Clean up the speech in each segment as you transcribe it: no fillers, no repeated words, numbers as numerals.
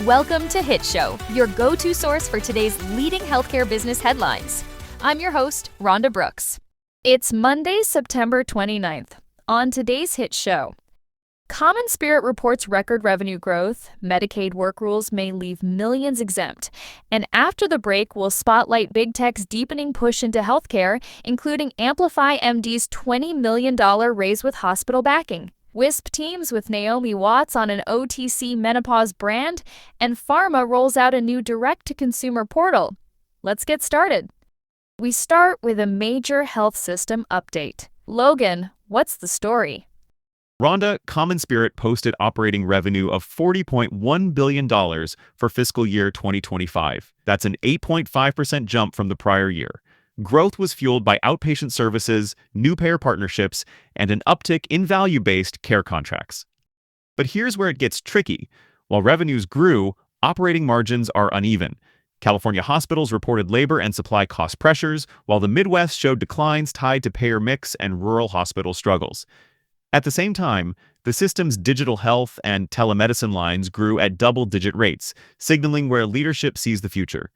Welcome to HITshow, your go-to source for today's leading healthcare business headlines. I'm your host, RHONDA Brooks. It's Monday, September 29th. On today's HITshow, CommonSpirit reports record revenue growth, Medicaid work rules may leave millions exempt, and after the break, we'll spotlight big tech's deepening push into healthcare, including AmplifyMD's $20 million raise with hospital backing. WISP teams with Naomi Watts on an OTC menopause brand, and PhRMA rolls out a new direct-to-consumer portal. Let's get started. We start with a major health system update. Logan, what's the story? RHONDA CommonSpirit posted operating revenue of $40.1 billion for fiscal year 2025. That's an 8.5% jump from the prior year. Growth was fueled by outpatient services, new payer partnerships, and an uptick in value-based care contracts. But here's where it gets tricky. While revenues grew, operating margins are uneven. California hospitals reported labor and supply cost pressures, while the Midwest showed declines tied to payer mix and rural hospital struggles. At the same time, the system's digital health and telemedicine lines grew at double-digit rates, signaling where leadership sees the future.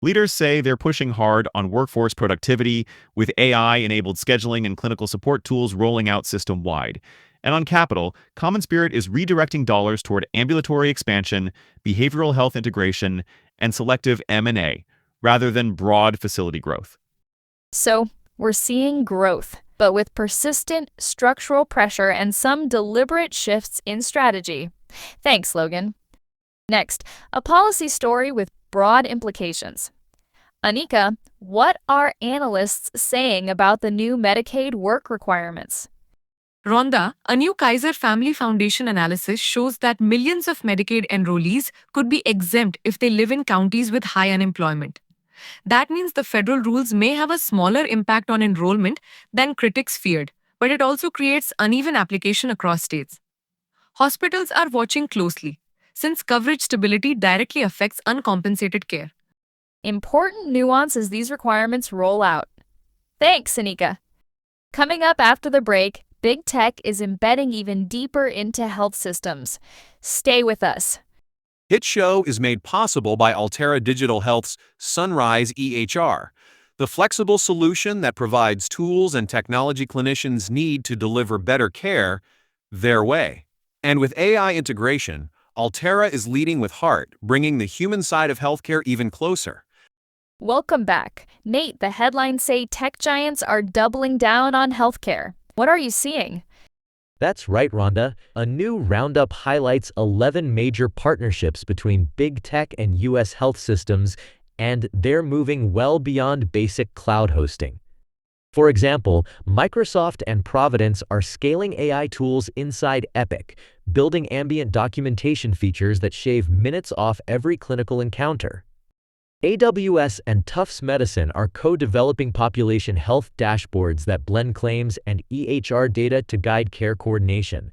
Leaders say they're pushing hard on workforce productivity, with AI-enabled scheduling and clinical support tools rolling out system-wide. And on capital, CommonSpirit is redirecting dollars toward ambulatory expansion, behavioral health integration, and selective M&A, rather than broad facility growth. So, we're seeing growth, but with persistent structural pressure and some deliberate shifts in strategy. Thanks, Logan. Next, a policy story with broad implications. Anika, what are analysts saying about the new Medicaid work requirements? RHONDA, a new Kaiser Family Foundation analysis shows that millions of Medicaid enrollees could be exempt if they live in counties with high unemployment. That means the federal rules may have a smaller impact on enrollment than critics feared, but it also creates uneven application across states. Hospitals are watching closely, since coverage stability directly affects uncompensated care. Important nuance as these requirements roll out. Thanks, Anika. Coming up after the break, big tech is embedding even deeper into health systems. Stay with us. HITshow is made possible by Altera Digital Health's Sunrise EHR, the flexible solution that provides tools and technology clinicians need to deliver better care their way. And with AI integration, Altera is leading with heart, bringing the human side of healthcare even closer. Welcome back. Nate, the headlines say tech giants are doubling down on healthcare. What are you seeing? That's right, RHONDA. A new roundup highlights 11 major partnerships between big tech and U.S. health systems, and they're moving well beyond basic cloud hosting. For example, Microsoft and Providence are scaling AI tools inside Epic, building ambient documentation features that shave minutes off every clinical encounter. AWS and Tufts Medicine are co-developing population health dashboards that blend claims and EHR data to guide care coordination.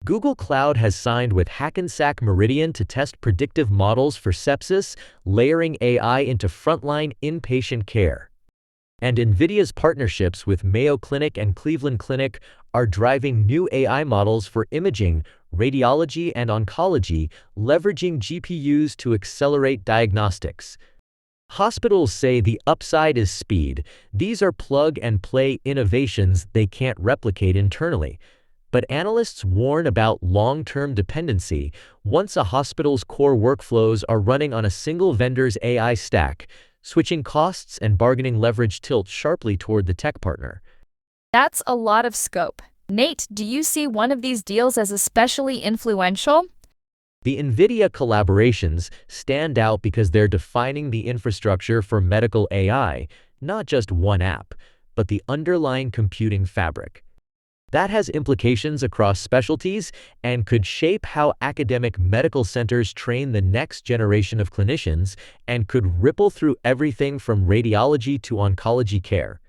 Google Cloud has signed with Hackensack Meridian to test predictive models for sepsis, layering AI into frontline inpatient care. And Nvidia's partnerships with Mayo Clinic and Cleveland Clinic are driving new AI models for imaging, radiology, and oncology, leveraging GPUs to accelerate diagnostics. Hospitals say the upside is speed. These are plug-and-play innovations they can't replicate internally. But analysts warn about long-term dependency. Once a hospital's core workflows are running on a single vendor's AI stack, switching costs and bargaining leverage tilt sharply toward the tech partner. That's a lot of scope. Nate, do you see one of these deals as especially influential? The Nvidia collaborations stand out because they're defining the infrastructure for medical AI, not just one app, but the underlying computing fabric. That has implications across specialties and could shape how academic medical centers train the next generation of clinicians and could ripple through everything from radiology to oncology care.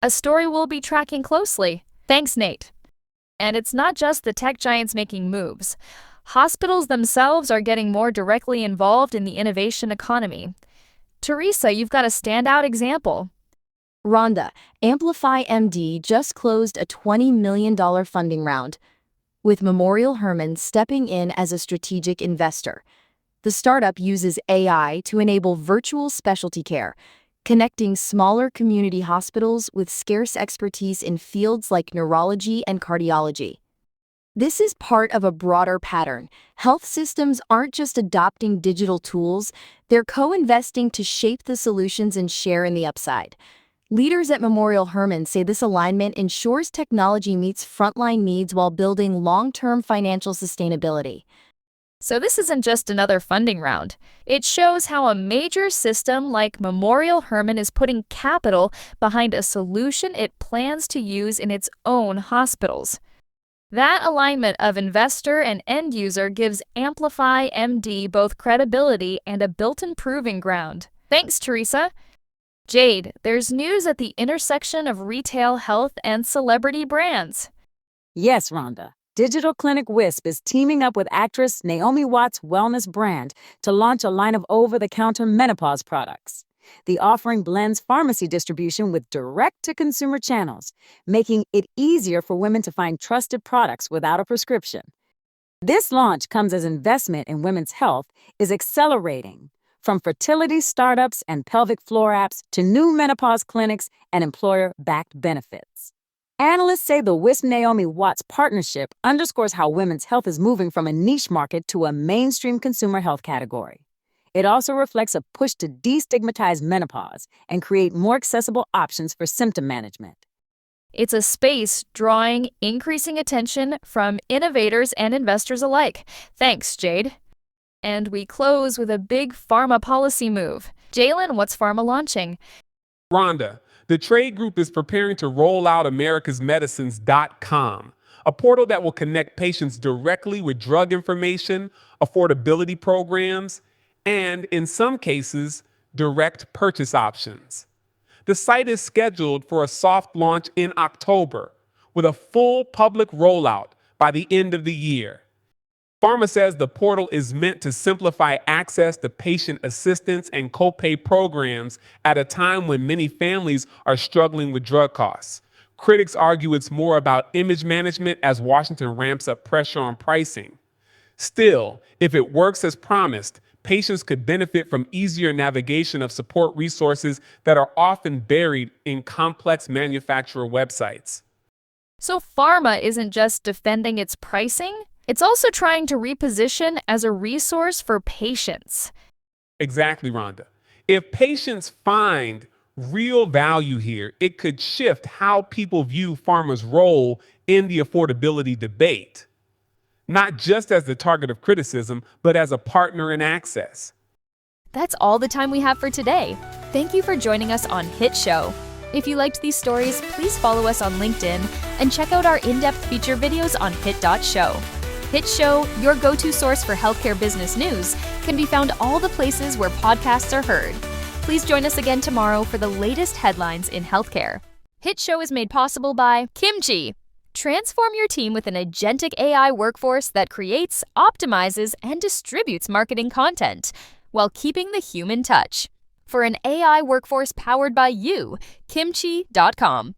A story we'll be tracking closely. Thanks, Nate. And it's not just the tech giants making moves. Hospitals themselves are getting more directly involved in the innovation economy. Teresa, you've got a standout example. RHONDA, AmplifyMD just closed a $20 million funding round, with Memorial Hermann stepping in as a strategic investor. The startup uses AI to enable virtual specialty care, connecting smaller community hospitals with scarce expertise in fields like neurology and cardiology. This is part of a broader pattern. Health systems aren't just adopting digital tools, they're co-investing to shape the solutions and share in the upside. Leaders at Memorial Hermann say this alignment ensures technology meets frontline needs while building long-term financial sustainability. So this isn't just another funding round. It shows how a major system like Memorial Hermann is putting capital behind a solution it plans to use in its own hospitals. That alignment of investor and end user gives AmplifyMD both credibility and a built-in proving ground. Thanks, Teresa. Jade, there's news at the intersection of retail health and celebrity brands. Yes, RHONDA. Digital Clinic Wisp is teaming up with actress Naomi Watts' wellness brand to launch a line of over-the-counter menopause products. The offering blends pharmacy distribution with direct-to-consumer channels, making it easier for women to find trusted products without a prescription. This launch comes as investment in women's health is accelerating, from fertility startups and pelvic floor apps to new menopause clinics and employer-backed benefits. Analysts say the Wisp-Naomi Watts partnership underscores how women's health is moving from a niche market to a mainstream consumer health category. It also reflects a push to destigmatize menopause and create more accessible options for symptom management. It's a space drawing increasing attention from innovators and investors alike. Thanks, Jade. And we close with a big pharma policy move. Jalen, what's pharma launching? RHONDA, the trade group is preparing to roll out americasmedicines.com, a portal that will connect patients directly with drug information, affordability programs, and, in some cases, direct purchase options. The site is scheduled for a soft launch in October, with a full public rollout by the end of the year. PhRMA says the portal is meant to simplify access to patient assistance and copay programs at a time when many families are struggling with drug costs. Critics argue it's more about image management as Washington ramps up pressure on pricing. Still, if it works as promised, patients could benefit from easier navigation of support resources that are often buried in complex manufacturer websites. So pharma isn't just defending its pricing, it's also trying to reposition as a resource for patients. Exactly, RHONDA. If patients find real value here, it could shift how people view pharma's role in the affordability debate, not just as the target of criticism, but as a partner in access. That's all the time we have for today. Thank you for joining us on HITshow. If you liked these stories, please follow us on LinkedIn and check out our in-depth feature videos on hit.show. HITshow, your go-to source for healthcare business news, can be found all the places where podcasts are heard. Please join us again tomorrow for the latest headlines in healthcare. HITshow is made possible by Kimchi. Transform your team with an agentic AI workforce that creates, optimizes, and distributes marketing content while keeping the human touch. For an AI workforce powered by you, kimchi.com.